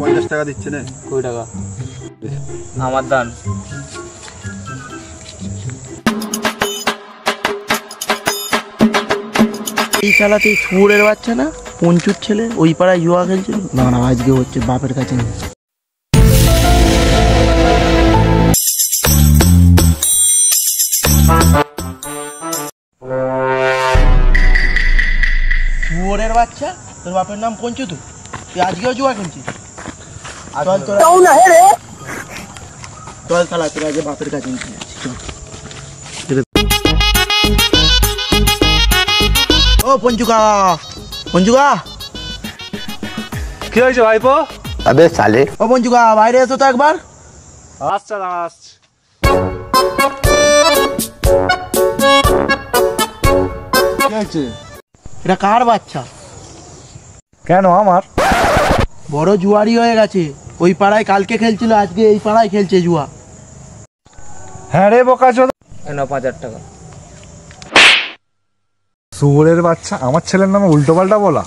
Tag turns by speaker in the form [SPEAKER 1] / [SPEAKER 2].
[SPEAKER 1] পঞ্চাশ টাকা দিচ্ছে না,
[SPEAKER 2] 20 টাকা আমার দান।
[SPEAKER 3] এই চালাতে শুয়োরের বাচ্চা না, পঞ্চুর ছেলে ওই পাড়ায় জুয়া খেলছিল। না না, আজকে হচ্ছে বাপের কাছে। শুয়োরের বাচ্চা, তোর বাপের নাম পঞ্চু, তুই আজকেও জুয়া খেলছিস? চল চল চল চালা, তোর আজকে বাপের কাছে নিয়ে যাচ্ছি। ও পঞ্চুকা, পঞ্চুকা
[SPEAKER 1] কি হয়েছে ভাইপো?
[SPEAKER 4] अबे साले
[SPEAKER 3] ও পঞ্চুকা, বাইরে এসো তো একবার।
[SPEAKER 1] আচ্ছা আসছি। কি হয়েছে?
[SPEAKER 3] এটা কার বাচ্চা?
[SPEAKER 1] কেন আমার?
[SPEAKER 3] বড় জুয়ারি হয়ে গেছে। ওই পাড়ায় কালকে খেলছিল, আজকে এই পাড়ায় খেলছে জুয়া।
[SPEAKER 1] হ্যাঁ রে বোকাচোদা,
[SPEAKER 2] এনো 5000 টাকা।
[SPEAKER 1] শুয়োরের বাচ্চা আমার ছেলের নামে উল্টো পাল্টা বলা।